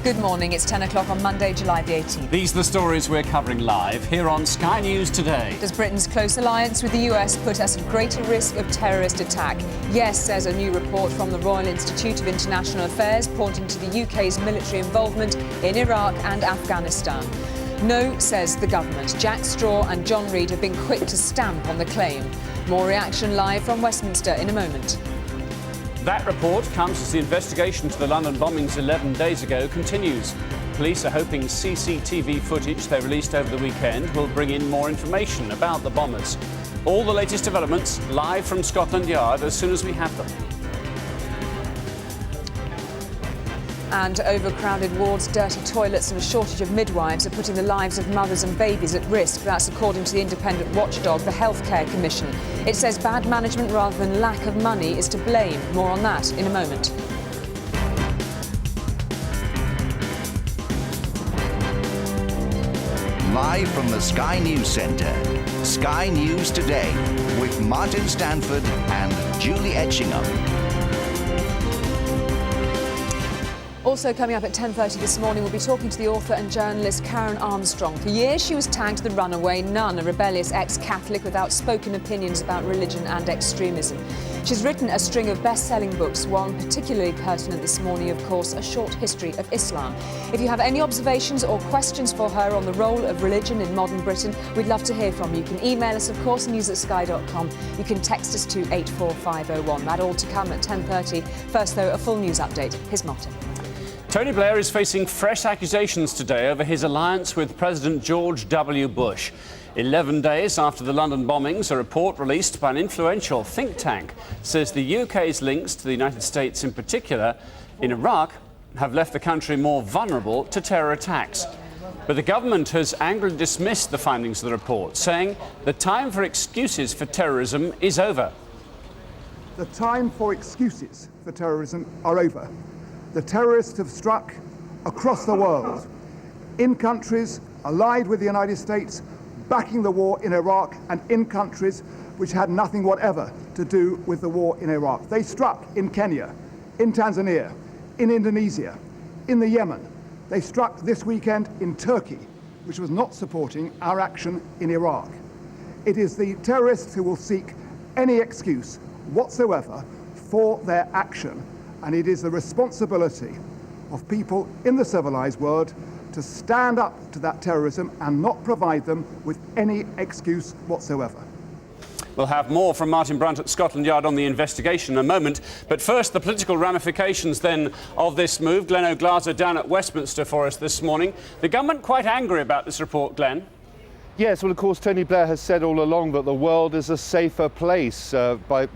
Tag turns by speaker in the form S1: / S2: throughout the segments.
S1: Good morning, it's 10 o'clock on Monday, July the 18th.
S2: These are the stories we're covering live here on Sky News Today.
S1: Does Britain's close alliance with the US put us at greater risk of terrorist attack? Yes, says a new report from the Royal Institute of International Affairs pointing to the UK's military involvement in Iraq and Afghanistan. No, says the government. Jack Straw and John Reid have been quick to stamp on the claim. More reaction live from Westminster in a moment.
S2: That report comes as the investigation to the London bombings 11 days ago continues. Police are hoping CCTV footage they released over the weekend will bring in more information about the bombers. All the latest developments live from Scotland Yard as soon as we have them.
S1: And overcrowded wards, dirty toilets and a shortage of midwives are putting the lives of mothers and babies at risk. That's according to the independent watchdog, the Healthcare Commission. It says bad management rather than lack of money is to blame. More on that in a moment.
S3: Live from the Sky News Centre, Sky News Today with Martin Stanford and Julie Etchingham.
S1: Also coming up at 10:30 this morning, we'll be talking to the author and journalist Karen Armstrong. For years she was tagged the runaway nun, a rebellious ex-Catholic with outspoken opinions about religion and extremism. She's written a string of best-selling books, one particularly pertinent this morning, of course, A Short History of Islam. If you have any observations or questions for her on the role of religion in modern Britain, we'd love to hear from you. You can email us, of course, news@sky.com. You can text us to 84501. That all to come at 10:30. First, though, a full news update. Here's Martin.
S2: Tony Blair is facing fresh accusations today over his alliance with President George W. Bush. 11 days after the London bombings, a report released by an influential think tank says the UK's links to the United States, in particular in Iraq, have left the country more vulnerable to terror attacks. But the government has angrily dismissed the findings of the report, saying the time for excuses for terrorism is over.
S4: The time for excuses for terrorism are over. The terrorists have struck across the world, in countries allied with the United States, backing the war in Iraq, and in countries which had nothing whatever to do with the war in Iraq. They struck in Kenya, in Tanzania, in Indonesia, in the Yemen. They struck this weekend in Turkey, which was not supporting our action in Iraq. It is the terrorists who will seek any excuse whatsoever for their action. And it is the responsibility of people in the civilized world to stand up to that terrorism and not provide them with any excuse whatsoever.
S2: We'll have more from Martin Brunt at Scotland Yard on the investigation in a moment. But first, the political ramifications then of this move. Glenn O'Glaser down at Westminster for us this morning. The government quite angry about this report, Glenn.
S5: Yes, well, of course, Tony Blair has said all along that the world is a safer place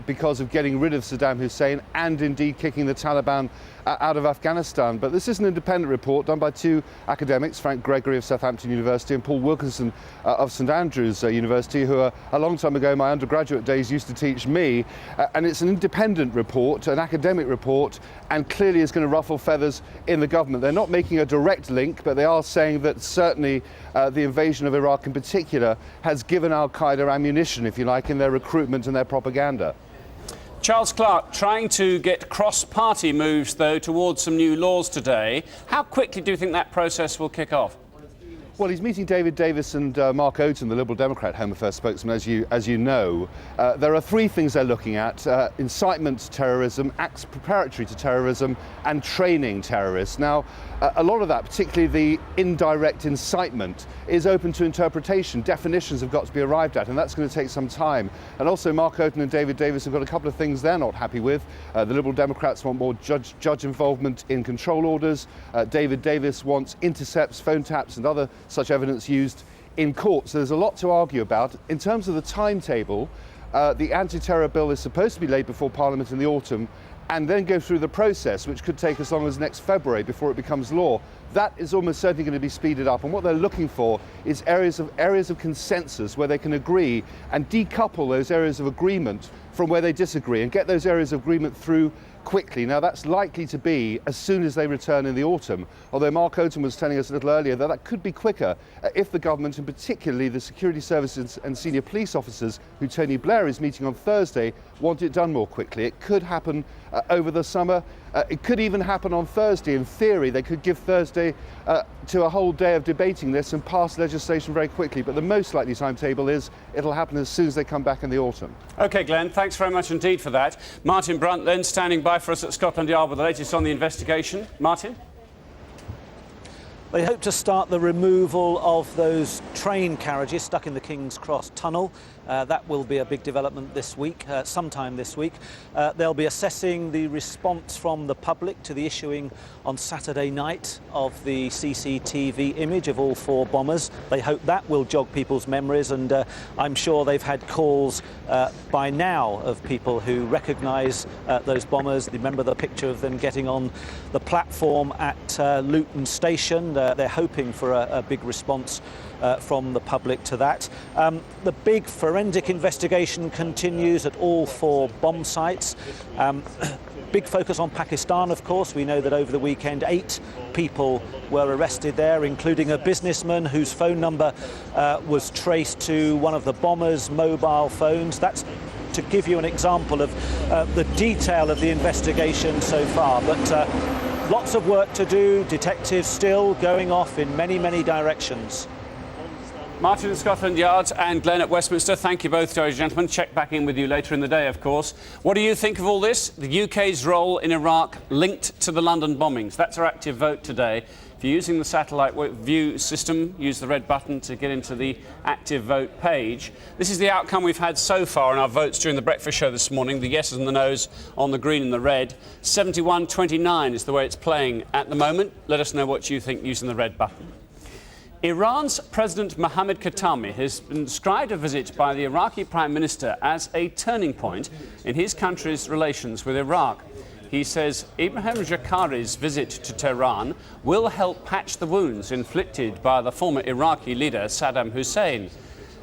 S5: because of getting rid of Saddam Hussein and indeed kicking the Taliban out of Afghanistan. But this is an independent report done by two academics, Frank Gregory of Southampton University and Paul Wilkinson of St Andrews University, who a long time ago, my undergraduate days, used to teach me. And it's an independent report, an academic report, and clearly is going to ruffle feathers in the government. They're not making a direct link, but they are saying that certainly the invasion of Iraq in particular has given al-Qaeda ammunition, if you like, in their recruitment and their propaganda.
S2: Charles Clarke trying to get cross-party moves, though, towards some new laws today. How quickly do you think that process will kick off?
S5: Well, he's meeting David Davis and Mark Oaten, the Liberal Democrat Home Affairs spokesman, as you know. There are three things they're looking at: incitement to terrorism, acts preparatory to terrorism, and training terrorists. Now, a lot of that, particularly the indirect incitement, is open to interpretation. Definitions have got to be arrived at, and that's going to take some time. And also, Mark Oaten and David Davis have got a couple of things they're not happy with. The Liberal Democrats want more judge involvement in control orders. David Davis wants intercepts, phone taps, and other such evidence used in court. So there's a lot to argue about. In terms of the timetable, the anti-terror bill is supposed to be laid before Parliament in the autumn and then go through the process, which could take as long as next February before it becomes law. That is almost certainly going to be speeded up, and what they're looking for is areas of consensus where they can agree and decouple those areas of agreement from where they disagree and get those areas of agreement through quickly. Now, that's likely to be as soon as they return in the autumn, although Mark Oaten was telling us a little earlier that that could be quicker if the government, and particularly the security services and senior police officers who Tony Blair is meeting on Thursday, want it done more quickly. It could happen over the summer. It could even happen on Thursday. In theory, they could give Thursday to a whole day of debating this and pass legislation very quickly. But the most likely timetable is it'll happen as soon as they come back in the autumn.
S2: OK, Glenn, thanks very much indeed for that. Martin Brunt then standing by for us at Scotland Yard with the latest on the investigation. Martin?
S6: They hope to start the removal of those train carriages stuck in the King's Cross tunnel. That will be a big development this week, sometime this week. They'll be assessing the response from the public to the issuing on Saturday night of the CCTV image of all 4 bombers. They hope that will jog people's memories, and I'm sure they've had calls by now of people who recognise those bombers. Remember the picture of them getting on the platform at Luton Station. They're hoping for a big response from the public to that. The big forensic investigation continues at all 4 bomb sites. Big focus on Pakistan, of course. We know that over the weekend 8 people were arrested there, including a businessman whose phone number was traced to one of the bombers' mobile phones. That's to give you an example of the detail of the investigation so far. But lots of work to do, detectives still going off in many, many directions.
S2: Martin at Scotland Yard and Glenn at Westminster, thank you both, gentlemen. Check back in with you later in the day, of course. What do you think of all this? The UK's role in Iraq linked to the London bombings. That's our active vote today. If you're using the satellite view system, use the red button to get into the active vote page. This is the outcome we've had so far in our votes during the breakfast show this morning. The yeses and the nos on the green and the red. 71-29 is the way it's playing at the moment. Let us know what you think using the red button. Iran's President Mohammad Khatami has been described a visit by the Iraqi Prime Minister as a turning point in his country's relations with Iraq. He says Ibrahim Jakkari's visit to Tehran will help patch the wounds inflicted by the former Iraqi leader Saddam Hussein.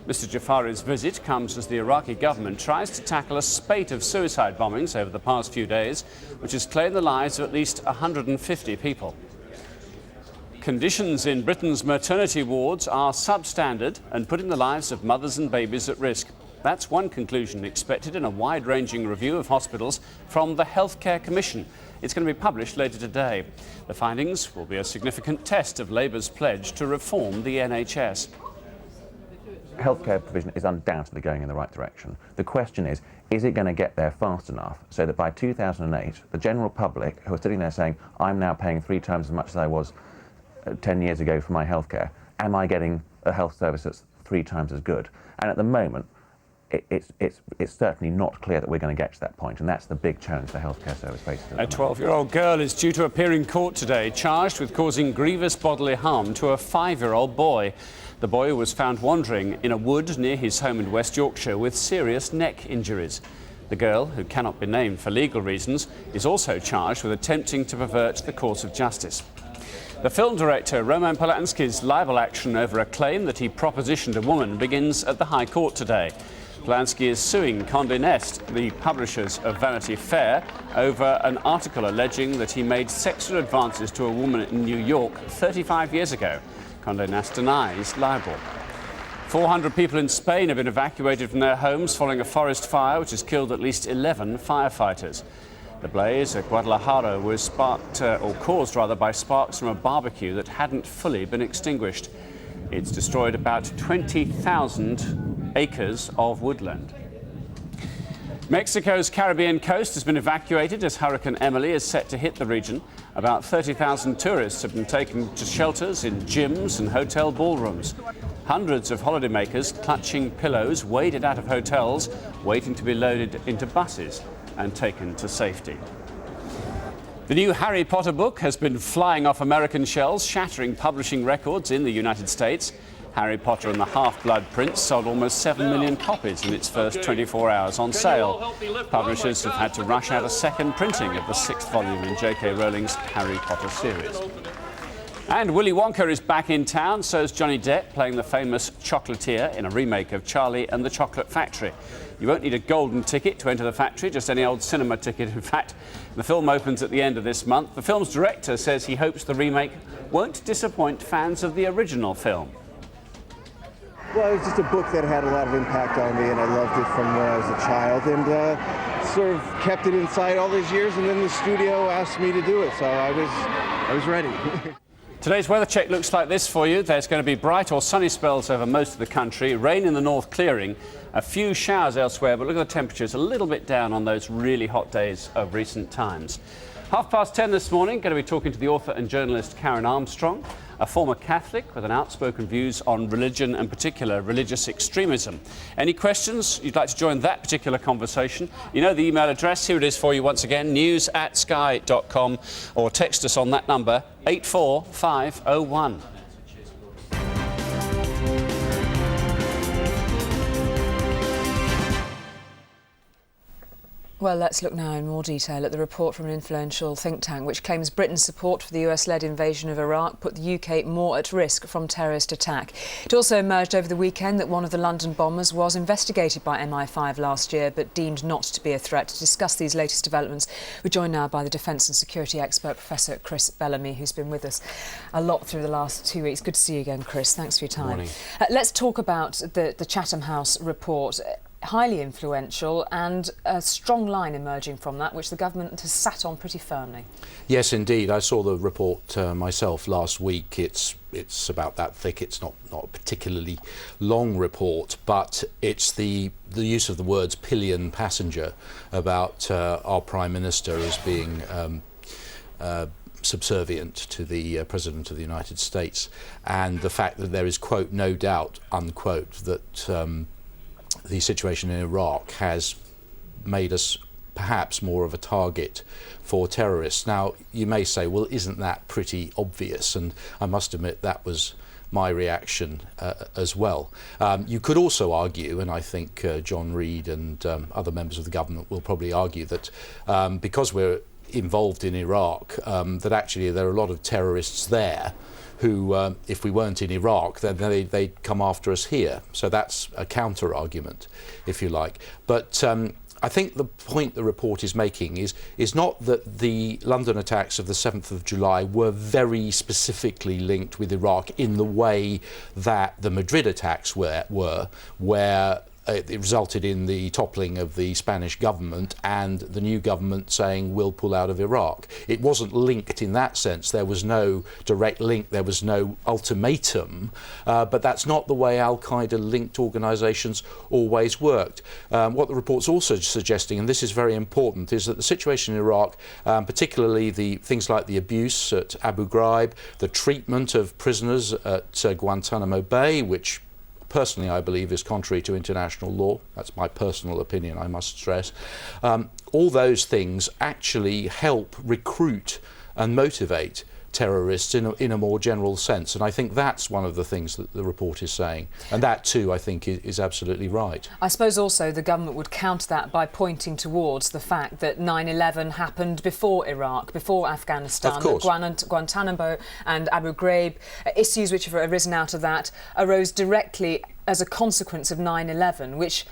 S2: Mr. Jaffari's visit comes as the Iraqi government tries to tackle a spate of suicide bombings over the past few days, which has claimed the lives of at least 150 people. Conditions in Britain's maternity wards are substandard and putting the lives of mothers and babies at risk. That's one conclusion expected in a wide-ranging review of hospitals from the Healthcare Commission. It's going to be published later today. The findings will be a significant test of Labour's pledge to reform the NHS.
S7: Healthcare provision is undoubtedly going in the right direction. The question is it going to get there fast enough so that by 2008, the general public who are sitting there saying, I'm now paying 3 times as much as I was 10 years ago for my healthcare, am I getting a health service that's 3 times as good? And at the moment, it's certainly not clear that we're going to get to that point, and that's the big challenge the healthcare service faces.
S2: A 12-year-old girl is due to appear in court today, charged with causing grievous bodily harm to a 5-year-old boy. The boy was found wandering in a wood near his home in West Yorkshire with serious neck injuries. The girl, who cannot be named for legal reasons, is also charged with attempting to pervert the course of justice. The film director Roman Polanski's libel action over a claim that he propositioned a woman begins at the High Court today. Polanski is suing Condé Nast, the publishers of Vanity Fair, over an article alleging that he made sexual advances to a woman in New York 35 years ago. Condé Nast denies libel. 400 people in Spain have been evacuated from their homes following a forest fire which has killed at least 11 firefighters. The blaze at Guadalajara was caused by sparks from a barbecue that hadn't fully been extinguished. It's destroyed about 20,000 acres of woodland. Mexico's Caribbean coast has been evacuated as Hurricane Emily is set to hit the region. About 30,000 tourists have been taken to shelters in gyms and hotel ballrooms. Hundreds of holidaymakers, clutching pillows, waded out of hotels, waiting to be loaded into buses and taken to safety. The new Harry Potter book has been flying off American shelves, shattering publishing records in the United States. Harry Potter and the Half-Blood Prince sold almost 7 million copies in its first 24 hours on sale. Publishers have had to rush out a second printing of the 6th volume in J.K. Rowling's Harry Potter series. And Willy Wonka is back in town, so's Johnny Depp, playing the famous chocolatier in a remake of Charlie and the Chocolate Factory. You won't need a golden ticket to enter the factory, just any old cinema ticket, in fact. The film opens at the end of this month. The film's director says he hopes the remake won't disappoint fans of the original film.
S8: Well, it was just a book that had a lot of impact on me, and I loved it from when I was a child, and sort of kept it inside all these years, and then the studio asked me to do it, so I was ready.
S2: Today's weather check looks like this for you. There's going to be bright or sunny spells over most of the country, rain in the north clearing, a few showers elsewhere, but look at the temperatures a little bit down on those really hot days of recent times. 10:30 this morning, going to be talking to the author and journalist Karen Armstrong, a former Catholic with an outspoken views on religion and particular religious extremism. Any questions you'd like to join that particular conversation? You know the email address, here it is for you once again, news@sky.com, or text us on that number 84501.
S1: Well, let's look now in more detail at the report from an influential think tank which claims Britain's support for the US-led invasion of Iraq put the UK more at risk from terrorist attack. It also emerged over the weekend that one of the London bombers was investigated by MI5 last year but deemed not to be a threat. To discuss these latest developments, we're joined now by the defence and security expert, Professor Chris Bellamy, who's been with us a lot through the last 2 weeks. Good to see you again, Chris. Thanks for your time.
S9: Morning.
S1: Let's talk about the Chatham House report. Highly influential, and a strong line emerging from that, which the government has sat on pretty firmly.
S9: Yes, indeed. I saw the report myself last week. It's about that thick. It's not a particularly long report, but it's the use of the words pillion passenger about our Prime Minister as being subservient to the President of the United States, and the fact that there is, quote, no doubt, unquote, that the situation in Iraq has made us perhaps more of a target for terrorists. Now, you may say, well, isn't that pretty obvious? And I must admit that was my reaction as well. You could also argue, and I think John Reid and other members of the government will probably argue, that because we're involved in Iraq, that actually there are a lot of terrorists there who, if we weren't in Iraq, then they'd come after us here. So that's a counter-argument, if you like. But I think the point the report is making is not that the London attacks of the 7th of July were very specifically linked with Iraq in the way that the Madrid attacks were, where it resulted in the toppling of the Spanish government and the new government saying we'll pull out of Iraq. It wasn't linked in that sense. There was no direct link, there was no ultimatum, but that's not the way Al-Qaeda linked organisations always worked. What the report's also suggesting, and this is very important, is that the situation in Iraq, particularly the things like the abuse at Abu Ghraib, the treatment of prisoners at Guantanamo Bay, which personally I believe is contrary to international law. That's my personal opinion, I must stress. All those things actually help recruit and motivate terrorists in a more general sense, and I think that's one of the things that the report is saying, and that too I think is absolutely right.
S1: I suppose also the government would counter that by pointing towards the fact that 9/11 happened before Iraq, before Afghanistan, that Guantanamo and Abu Ghraib, issues which have arisen out of that arose directly as a consequence of 9/11, which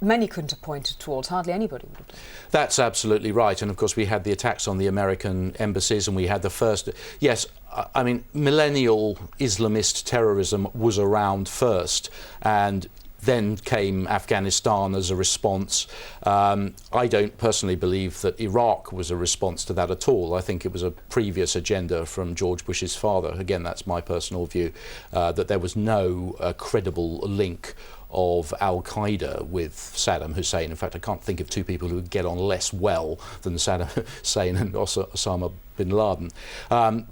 S1: many couldn't have pointed towards, hardly anybody would have done.
S9: That's absolutely right, and of course we had the attacks on the American embassies, and we had the first, yes, I mean, millennial Islamist terrorism was around first, and then came Afghanistan as a response. I don't personally believe that Iraq was a response to that at all. I think it was a previous agenda from George Bush's father. Again, that's my personal view, that there was no credible link of Al-Qaeda with Saddam Hussein. In fact, I can't think of two people who would get on less well than Saddam Hussein and Osama bin Laden.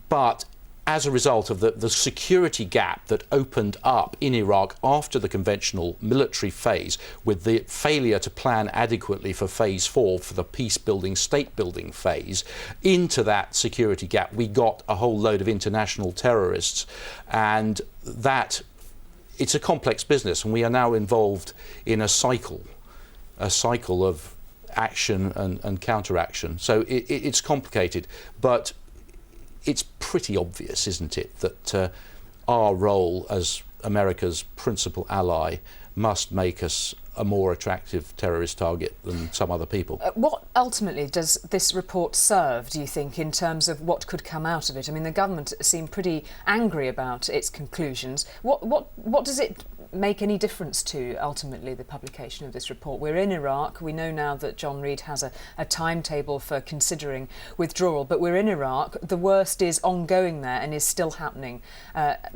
S9: But as a result of the security gap that opened up in Iraq after the conventional military phase, with the failure to plan adequately for phase 4, for the peace-building, state-building phase, into that security gap we got a whole load of international terrorists, and that it's a complex business, and we are now involved in a cycle of action and counteraction. So it's complicated, but it's pretty obvious, isn't it, that our role as America's principal ally must make us a more attractive terrorist target than some other people.
S1: What ultimately does this report serve, do you think, in terms of what could come out of it? I mean, the government seemed pretty angry about its conclusions. What does it make any difference to ultimately the publication of this report? We're in Iraq. We know now that John Reid has a timetable for considering withdrawal, but we're in Iraq. The worst is ongoing there and is still happening,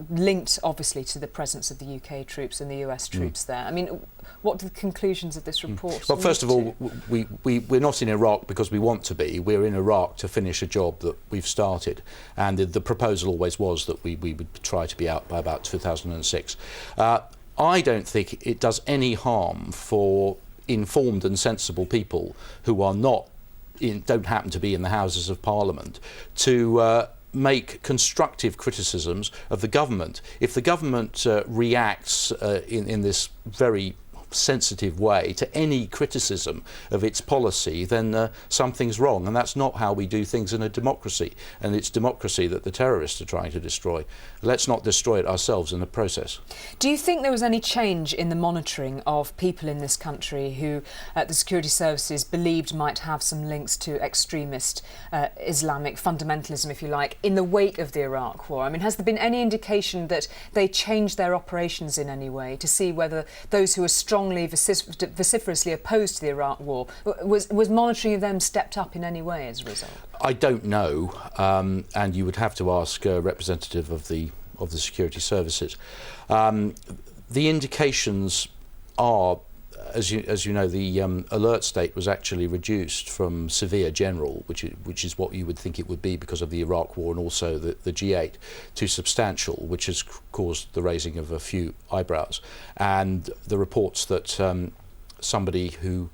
S1: linked obviously to the presence of the UK troops and the US troops there. I mean, what do the conclusions of this report
S9: Well, first of all, we're not in Iraq because we want to be. We're in Iraq to finish a job that we've started. And the proposal always was that we would try to be out by about 2006. I don't think it does any harm for informed and sensible people who are don't happen to be in the Houses of Parliament to make constructive criticisms of the government. If the government reacts in this very sensitive way to any criticism of its policy, then something's wrong, and that's not how we do things in a democracy, and it's democracy that the terrorists are trying to destroy. Let's not destroy it ourselves in the process.
S1: Do you think there was any change in the monitoring of people in this country who the security services believed might have some links to extremist Islamic fundamentalism, if you like, in the wake of the Iraq War? I mean, has there been any indication that they changed their operations in any way to see whether those who are strongly vociferously opposed to the Iraq War, was monitoring of them stepped up in any way as a result?
S9: I don't know, and you would have to ask a representative of the security services. The indications are, as you know, the alert state was actually reduced from severe general, which is what you would think it would be because of the Iraq War and also the G8, to substantial, which has caused the raising of a few eyebrows. And the reports that somebody who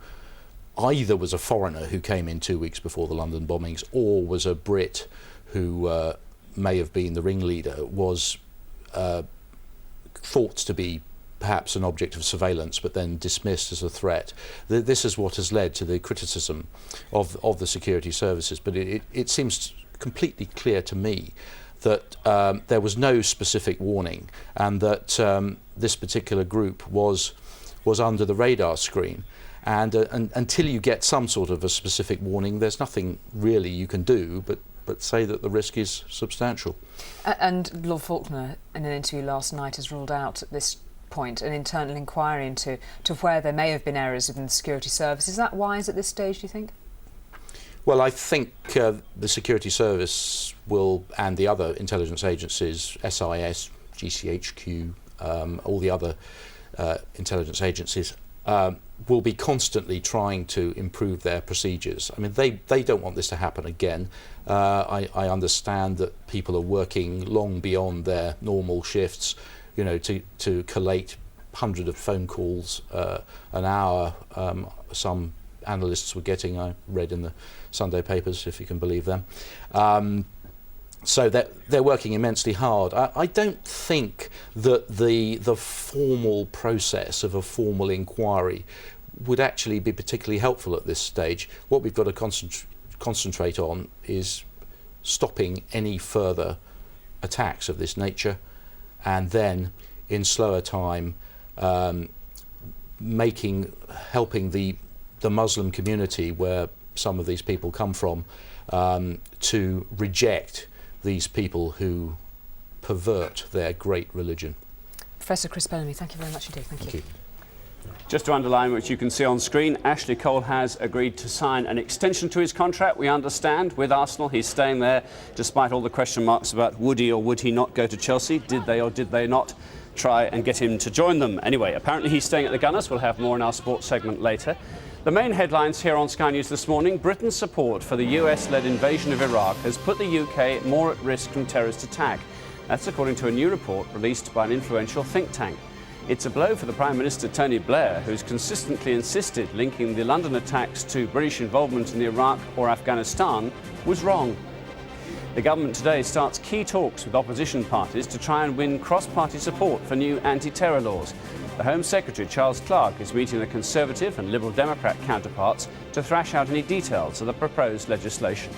S9: either was a foreigner who came in 2 weeks before the London bombings or was a Brit who may have been the ringleader was thought to be perhaps an object of surveillance, but then dismissed as a threat. This is what has led to the criticism of the security services. But it seems completely clear to me that there was no specific warning, and that this particular group was under the radar screen. And until you get some sort of a specific warning, there's nothing really you can do but say that the risk is substantial.
S1: And Lord Faulkner, in an interview last night, has ruled out at this point an internal inquiry into where there may have been errors within the security service. Is that wise at this stage, do you think?
S9: Well, I think the security service will, and the other intelligence agencies, SIS, GCHQ, all the other intelligence agencies, will be constantly trying to improve their procedures. I mean, they don't want this to happen again. I understand that people are working long beyond their normal shifts, you know, to collate hundreds of phone calls an hour. Some analysts were getting, I read in the Sunday papers, if you can believe them. So they're working immensely hard. I don't think that the formal process of a formal inquiry would actually be particularly helpful at this stage. What we've got to concentrate on is stopping any further attacks of this nature, and then in slower time helping the Muslim community where some of these people come from to reject these people who pervert their great religion.
S1: Professor Chris Bellamy, thank you very much indeed. Thank you.
S2: Just to underline, which you can see on screen, Ashley Cole has agreed to sign an extension to his contract, we understand, with Arsenal. He's staying there despite all the question marks about would he or would he not go to Chelsea. Did they or did they not try and get him to join them? Anyway, apparently he's staying at the Gunners. We'll have more in our sports segment later. The main headlines here on Sky News this morning: Britain's support for the US-led invasion of Iraq has put the UK more at risk from terrorist attack. That's according to a new report released by an influential think tank. It's a blow for the Prime Minister Tony Blair, who's consistently insisted linking the London attacks to British involvement in Iraq or Afghanistan was wrong. The government today starts key talks with opposition parties to try and win cross-party support for new anti-terror laws. The Home Secretary, Charles Clarke, is meeting the Conservative and Liberal Democrat counterparts to thrash out any details of the proposed legislation.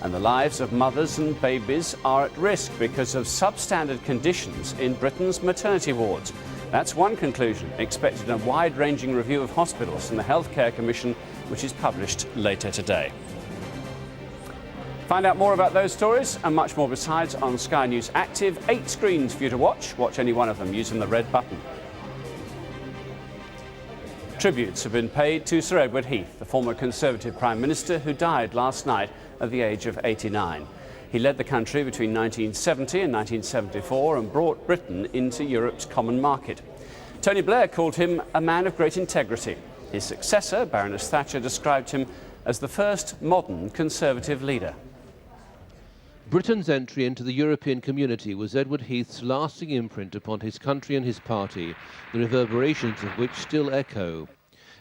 S2: And the lives of mothers and babies are at risk because of substandard conditions in Britain's maternity wards. That's one conclusion expected in a wide-ranging review of hospitals from the Healthcare Commission, which is published later today. Find out more about those stories and much more besides on Sky News Active. 8 screens for you to watch. Watch any one of them using the red button. Tributes have been paid to Sir Edward Heath, the former Conservative Prime Minister who died last night at the age of 89. He led the country between 1970 and 1974 and brought Britain into Europe's common market. Tony Blair called him a man of great integrity. His successor, Baroness Thatcher, described him as the first modern Conservative leader.
S10: Britain's entry into the European community was Edward Heath's lasting imprint upon his country and his party, the reverberations of which still echo.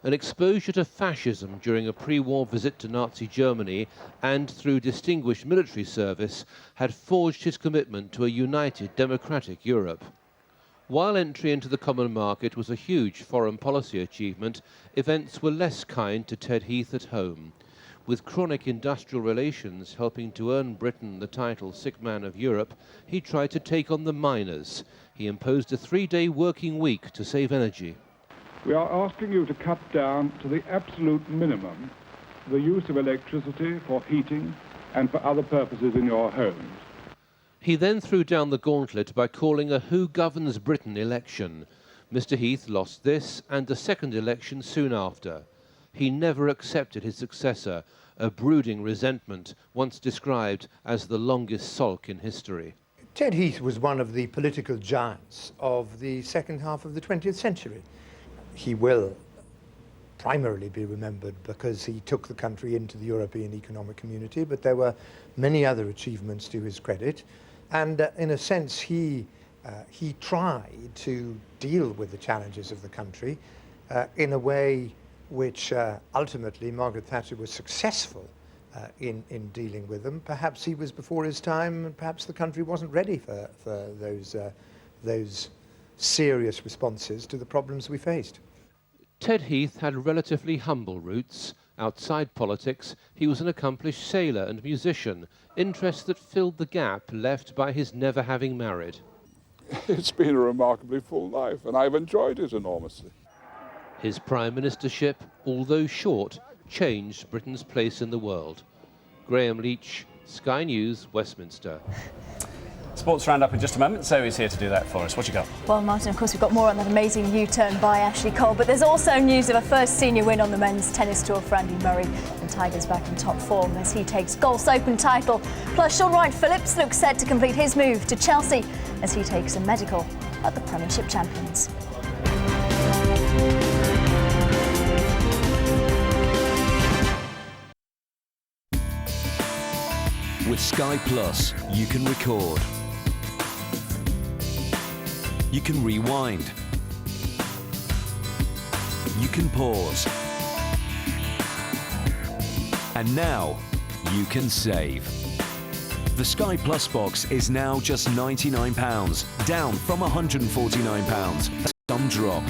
S10: An exposure to fascism during a pre-war visit to Nazi Germany and through distinguished military service had forged his commitment to a united democratic Europe. While entry into the common market was a huge foreign policy achievement, events were less kind to Ted Heath at home. With chronic industrial relations helping to earn Britain the title Sick Man of Europe, he tried to take on the miners. He imposed a 3-day working week to save energy.
S11: We are asking you to cut down to the absolute minimum the use of electricity for heating and for other purposes in your homes.
S10: He then threw down the gauntlet by calling a Who Governs Britain election. Mr. Heath lost this and the second election soon after. He never accepted his successor, a brooding resentment once described as the longest sulk in history.
S12: Ted Heath was one of the political giants of the second half of the 20th century. He will primarily be remembered because he took the country into the European Economic Community, but there were many other achievements to his credit. And in a sense, he tried to deal with the challenges of the country in a way which ultimately Margaret Thatcher was successful in dealing with them. Perhaps he was before his time, and perhaps the country wasn't ready for those serious responses to the problems we faced.
S10: Ted Heath had relatively humble roots. Outside politics, he was an accomplished sailor and musician, interests that filled the gap left by his never having married.
S11: It's been a remarkably full life, and I've enjoyed it enormously.
S10: His prime ministership, although short, changed Britain's place in the world. Graham Leach, Sky News, Westminster.
S2: Sports roundup in just a moment. Zoe's here to do that for us. What you got?
S13: Well, Martin, of course, we've got more on that amazing U-turn by Ashley Cole, but there's also news of a first senior win on the men's tennis tour for Andy Murray, and Tiger's back in top form as he takes Golf's Open title. Plus, Sean Wright-Phillips looks set to complete his move to Chelsea as he takes a medical at the Premiership champions.
S14: With Sky Plus, you can record, you can rewind, you can pause, and now you can save. The Sky Plus box is now just £99, down from £149. Some drop.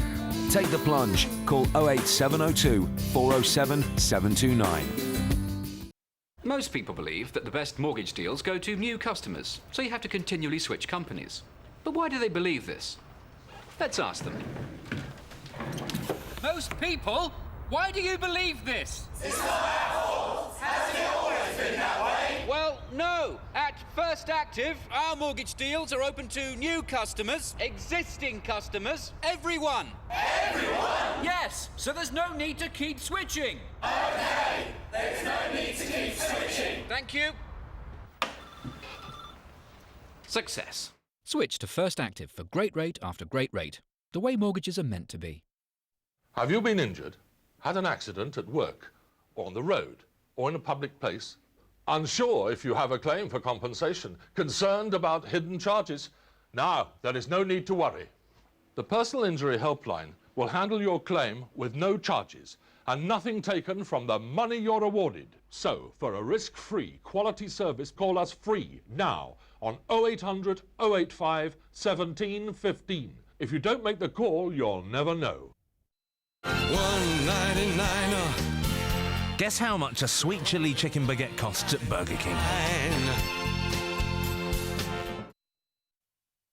S14: Take the plunge. Call 08702 407 729.
S15: Most people believe that the best mortgage deals go to new customers, so you have to continually switch companies. But why do they believe this? Let's ask them.
S16: Most people? Why do you believe this?
S17: It's not our fault. Hasn't it always been that way?
S16: Well, no. At First Active, our mortgage deals are open to new customers, existing customers, everyone.
S17: Everyone?
S16: Yes, so there's no need to keep switching.
S17: Okay, there's no need to keep switching.
S16: Thank you.
S15: Success.
S18: Switch to First Active for great rate after great rate. The way mortgages are meant to be.
S19: Have you been injured, had an accident at work, or on the road, or in a public place? Unsure if you have a claim for compensation, concerned about hidden charges? Now, there is no need to worry. The Personal Injury Helpline will handle your claim with no charges and nothing taken from the money you're awarded. So, for a risk-free quality service, call us free now on 0800 085 1715. If you don't make the call, you'll never know.
S14: $1.99. Guess how much a sweet chili chicken baguette costs at Burger King?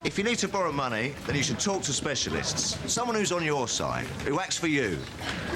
S3: If you need to borrow money, then you should talk to specialists. Someone who's on your side, who acts for you.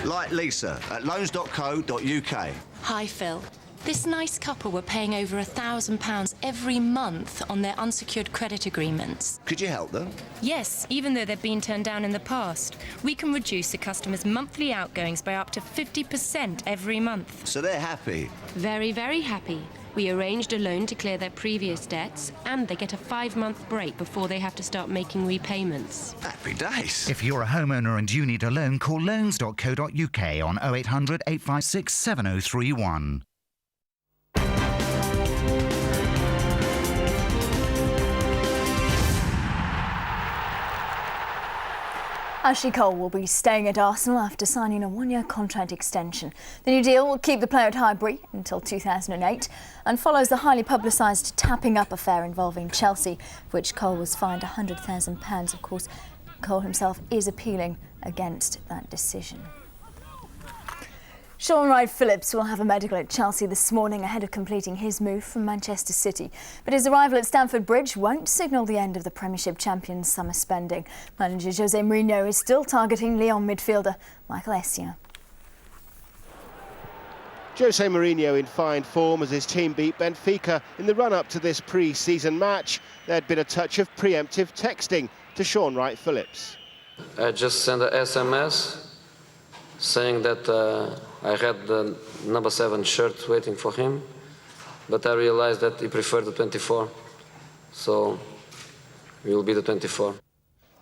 S3: Like Lisa at loans.co.uk.
S20: Hi, Phil. This nice couple were paying over £1,000 every month on their unsecured credit agreements.
S3: Could you help them?
S20: Yes, even though they've been turned down in the past. We can reduce a customer's monthly outgoings by up to 50% every month.
S3: So they're happy?
S20: Very, very happy. We arranged a loan to clear their previous debts, and they get a 5-month break before they have to start making repayments.
S3: Happy days.
S21: If you're a homeowner and you need a loan, call loans.co.uk on 0800 856 7031.
S13: Ashley Cole will be staying at Arsenal after signing a 1-year contract extension. The new deal will keep the player at Highbury until 2008 and follows the highly publicised tapping up affair involving Chelsea, for which Cole was fined £100,000. Of course, Cole himself is appealing against that decision. Sean Wright-Phillips will have a medical at Chelsea this morning ahead of completing his move from Manchester City. But his arrival at Stanford Bridge won't signal the end of the Premiership champions' summer spending. Manager Jose Mourinho is still targeting Lyon midfielder Michael Essien.
S8: Jose Mourinho in fine form as his team beat Benfica in the run-up to this pre-season match. There'd been a touch of preemptive texting to Sean Wright-Phillips.
S22: I just sent an SMS saying that I had the number 7 shirt waiting for him, but I realized that he preferred the 24, so we will be the 24.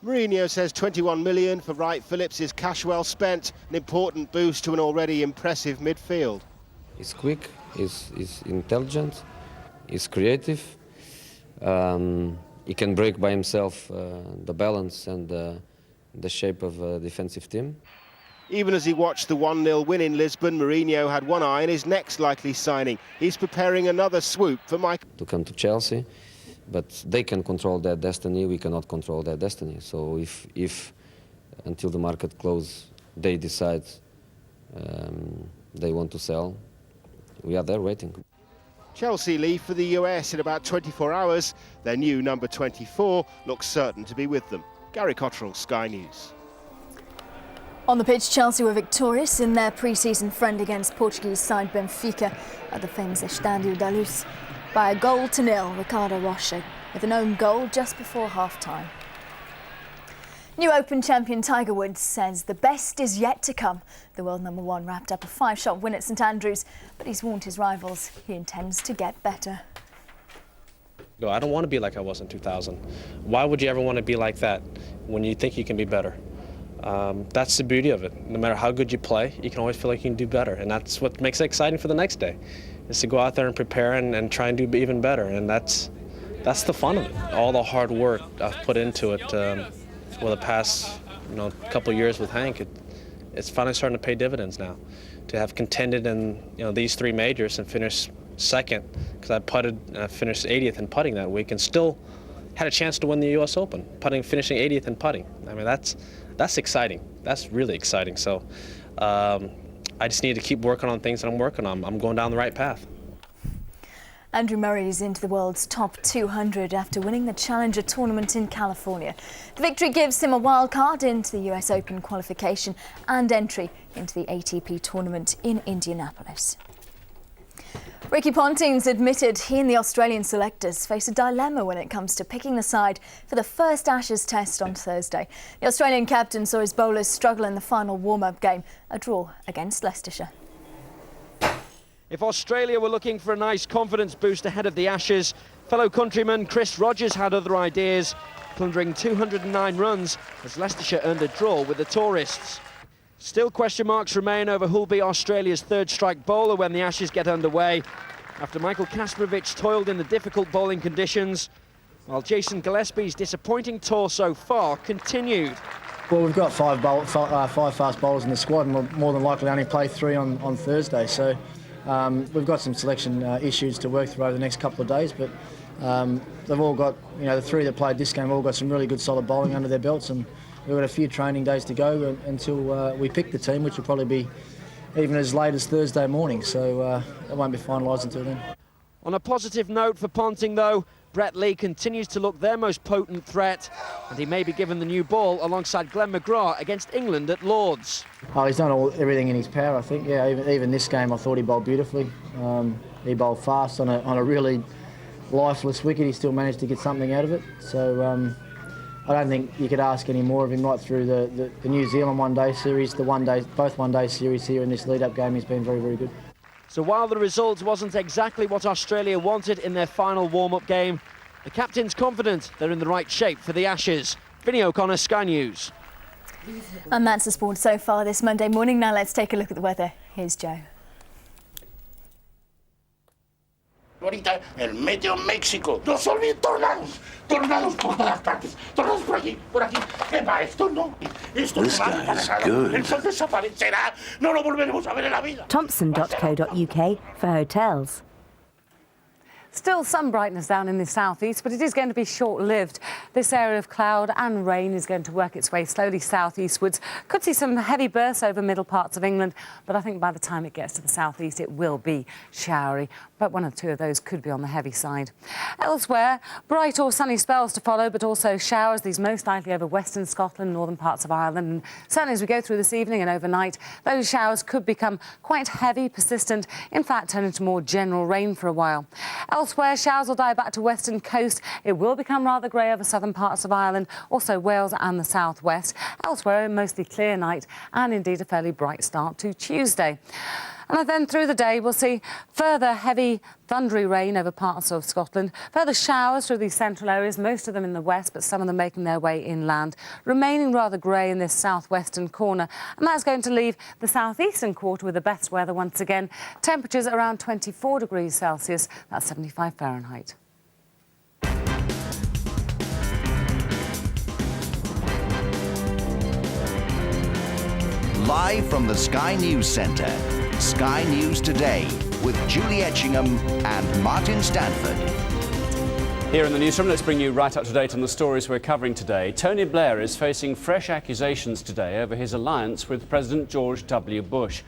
S8: Mourinho says 21 million for Wright-Phillips is cash well spent, an important boost to an already impressive midfield.
S22: He's quick, he's intelligent, he's creative, he can break by himself the balance and the shape of a defensive team.
S8: Even as he watched the 1-0 win in Lisbon, Mourinho had one eye on his next likely signing. He's preparing another swoop for Mike.
S22: To come to Chelsea, but they can control their destiny, we cannot control their destiny. So if until the market close, they decide they want to sell, we are there waiting.
S8: Chelsea leave for the US in about 24 hours. Their new number 24 looks certain to be with them. Gary Cottrell, Sky News.
S13: On the pitch, Chelsea were victorious in their pre-season friend against Portuguese side Benfica at the famous Estádio da Luz by 1-0, Ricardo Rocha, with an own goal just before half-time. New Open champion Tiger Woods says the best is yet to come. The world number 1 wrapped up a 5-shot win at St Andrews, but he's warned his rivals he intends to get better.
S23: I don't want to be like I was in 2000. Why would you ever want to be like that when you think you can be better? That's the beauty of it. No matter how good you play, you can always feel like you can do better, and that's what makes it exciting for the next day, is to go out there and prepare and try and do even better, and that's the fun of it. All the hard work I've put into it for the past couple of years with Hank, it's finally starting to pay dividends now. To have contended in these 3 majors and finished second, because I finished 80th in putting that week, and still had a chance to win the U.S. Open, finishing 80th in putting. I mean, that's exciting. That's really exciting. So I just need to keep working on things that I'm working on. I'm going down the right path.
S13: Andrew Murray is into the world's top 200 after winning the Challenger tournament in California. The victory gives him a wild card into the US Open qualification and entry into the ATP tournament in Indianapolis. Ricky Ponting's admitted he and the Australian selectors face a dilemma when it comes to picking the side for the first Ashes test on Thursday. The Australian captain saw his bowlers struggle in the final warm-up game, a draw against Leicestershire.
S24: If Australia were looking for a nice confidence boost ahead of the Ashes, fellow countryman Chris Rogers had other ideas, plundering 209 runs as Leicestershire earned a draw with the tourists. Still question marks remain over who'll be Australia's third strike bowler when the Ashes get underway, after Michael Kasparovich toiled in the difficult bowling conditions, while Jason Gillespie's disappointing tour so far continued.
S25: Well, we've got five fast bowlers in the squad, and we'll more than likely only play 3 on Thursday, so we've got some selection issues to work through over the next couple of days, but they've all got, the 3 that played this game have all got some really good solid bowling under their belts, and we've got a few training days to go until we pick the team, which will probably be even as late as Thursday morning, so it won't be finalised until then.
S24: On a positive note for Ponting, though, Brett Lee continues to look their most potent threat, and he may be given the new ball alongside Glenn McGrath against England at Lord's.
S25: Oh, he's done everything in his power, I think. Yeah, even this game I thought he bowled beautifully. He bowled fast on a really lifeless wicket. He still managed to get something out of it. So I don't think you could ask any more of him right through the New Zealand one-day series, both one-day series here in this lead-up game. He's been very, very good.
S24: So while the result wasn't exactly what Australia wanted in their final warm-up game, the captain's confident they're in the right shape for the Ashes. Vinny O'Connor, Sky News.
S13: And that's the sport so far this Monday morning. Now let's take a look at the weather. Here's Joe.
S4: Ahorita el meteo en México, no se olviden tornados por todas partes, tornados por aquí, ¿qué va esto? No, esto no va a pasar, el sol desaparecerá, no lo volveremos a ver en la vida.
S5: Thompson.co.uk for hotels.
S1: Still some brightness down in the southeast, but it is going to be short-lived. This area of cloud and rain is going to work its way slowly southeastwards. Could see some heavy bursts over middle parts of England, but I think by the time it gets to the southeast, it will be showery. But one or two of those could be on the heavy side. Elsewhere, bright or sunny spells to follow, but also showers, these most likely over western Scotland, northern parts of Ireland. And certainly as we go through this evening and overnight, those showers could become quite heavy, persistent, in fact turn into more general rain for a while. Elsewhere, showers will die back to western coast. It will become rather grey over southern parts of Ireland, also Wales and the southwest. Elsewhere, a mostly clear night and indeed a fairly bright start to Tuesday. And then through the day, we'll see further heavy, thundery rain over parts of Scotland, further showers through these central areas, most of them in the west, but some of them making their way inland, remaining rather grey in this southwestern corner. And that's going to leave the southeastern quarter with the best weather once again. Temperatures around 24 degrees Celsius, that's 75 Fahrenheit.
S3: Live from the Sky News Centre, Sky News Today with Julie Etchingham and Martin Stanford.
S2: Here in the newsroom, let's bring you right up to date on the stories we're covering today. Tony Blair is facing fresh accusations today over his alliance with President George W. Bush.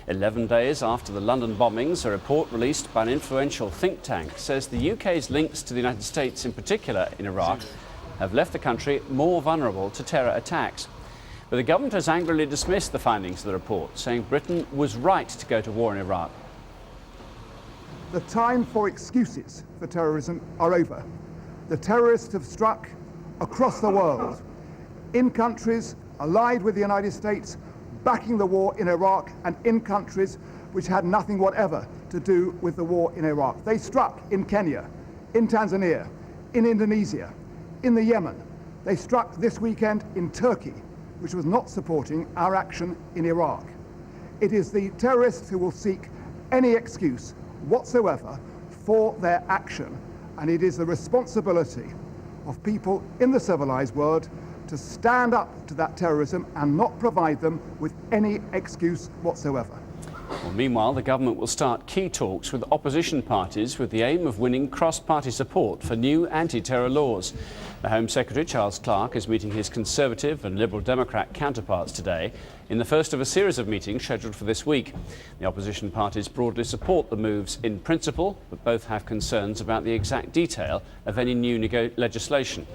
S2: 11 days after the London bombings, a report released by an influential think tank says the UK's links to the United States, in particular in Iraq, have left the country more vulnerable to terror attacks. But the government has angrily dismissed the findings of the report, saying Britain was right to go to war in Iraq.
S6: The time for excuses for terrorism are over. The terrorists have struck across the world, in countries allied with the United States, backing the war in Iraq, and in countries which had nothing whatever to do with the war in Iraq. They struck in Kenya, in Tanzania, in Indonesia, in the Yemen. They struck this weekend in Turkey, which was not supporting our action in Iraq. It is the terrorists who will seek any excuse whatsoever for their action, and it is the responsibility of people in the civilized world to stand up to that terrorism and not provide them with any excuse whatsoever.
S2: Well, meanwhile, the government will start key talks with opposition parties with the aim of winning cross-party support for new anti-terror laws. The Home Secretary, Charles Clarke, is meeting his Conservative and Liberal Democrat counterparts today in the first of a series of meetings scheduled for this week. The opposition parties broadly support the moves in principle, but both have concerns about the exact detail of any new legislation.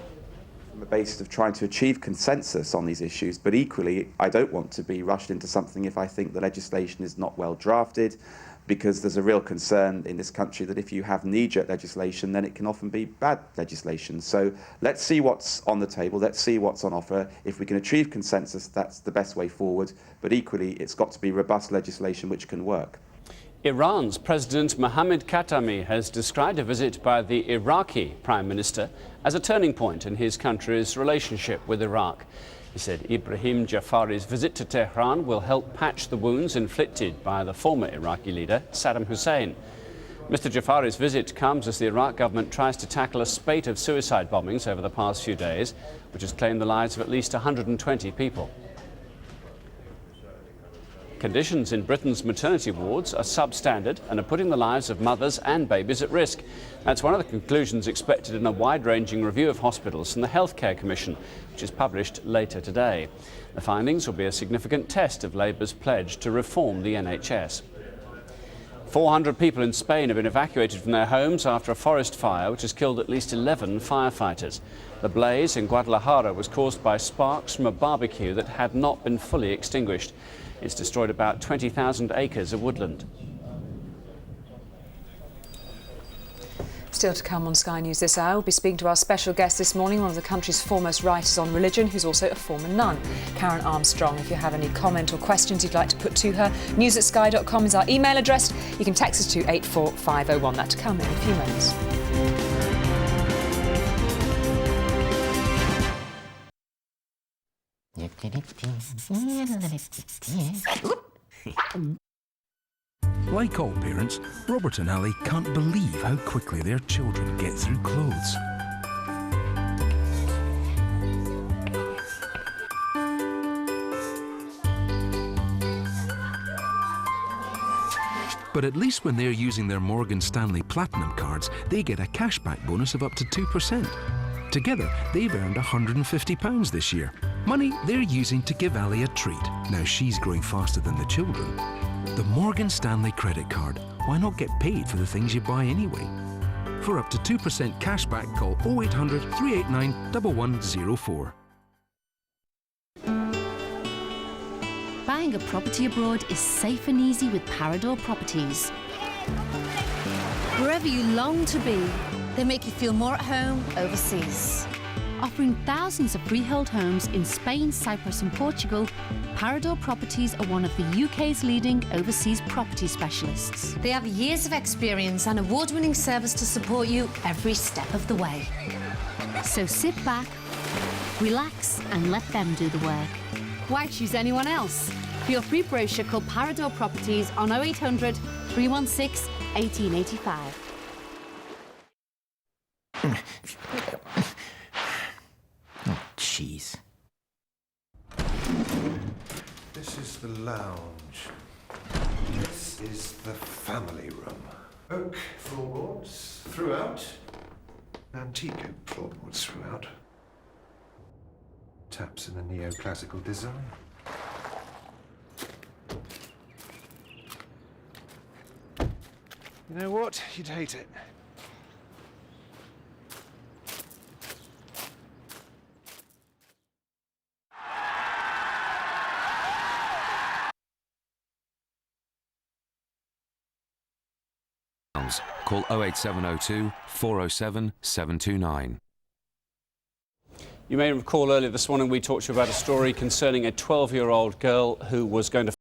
S7: On the basis of trying to achieve consensus on these issues, but equally I don't want to be rushed into something if I think the legislation is not well drafted, because there's a real concern in this country that if you have knee-jerk legislation, then it can often be bad legislation. So let's see what's on the table, let's see what's on offer. If we can achieve consensus, that's the best way forward, but equally it's got to be robust legislation which can work.
S2: Iran's President Mohammad Khatami has described a visit by the Iraqi Prime Minister as a turning point in his country's relationship with Iraq. He said Ibrahim Jafari's visit to Tehran will help patch the wounds inflicted by the former Iraqi leader, Saddam Hussein. Mr. Jafari's visit comes as the Iraq government tries to tackle a spate of suicide bombings over the past few days, which has claimed the lives of at least 120 people. Conditions in Britain's maternity wards are substandard and are putting the lives of mothers and babies at risk. That's one of the conclusions expected in a wide-ranging review of hospitals from the Healthcare Commission, which is published later today. The findings will be a significant test of Labour's pledge to reform the NHS. 400 people in Spain have been evacuated from their homes after a forest fire which has killed at least 11 firefighters. The blaze in Guadalajara was caused by sparks from a barbecue that had not been fully extinguished. It's destroyed about 20,000 acres of woodland.
S1: Still to come on Sky News this hour, we'll be speaking to our special guest this morning, one of the country's foremost writers on religion, who's also a former nun, Karen Armstrong. If you have any comment or questions you'd like to put to her, news@sky.com is our email address. You can text us to 84501. That to come in a few moments.
S9: Like all parents, Robert and Ali can't believe how quickly their children get through clothes. But at least when they're using their Morgan Stanley Platinum cards, they get a cashback bonus of up to 2%. Together, they've earned £150 this year. Money they're using to give Ali a treat. Now she's growing faster than the children. The Morgan Stanley credit card. Why not get paid for the things you buy anyway? For up to 2% cashback, call 0800 389 1104.
S10: Buying a property abroad is safe and easy with Parador Properties. Wherever you long to be, they make you feel more at home overseas. Offering thousands of freehold homes in Spain, Cyprus and Portugal, Parador Properties are one of the UK's leading overseas property specialists.
S11: They have years of experience and award-winning service to support you every step of the way.
S10: So sit back, relax and let them do the work. Why choose anyone else? For your free brochure, call Parador Properties on 0800 316 1885.
S12: Oh, jeez.
S17: This is the lounge. This is the family room. Oak floorboards throughout. Antique oak floorboards throughout. Taps in a neoclassical design. You know what? You'd hate it.
S14: Call 08702 407 729.
S2: You may recall earlier this morning we talked to you about a story concerning a 12-year-old girl who was going to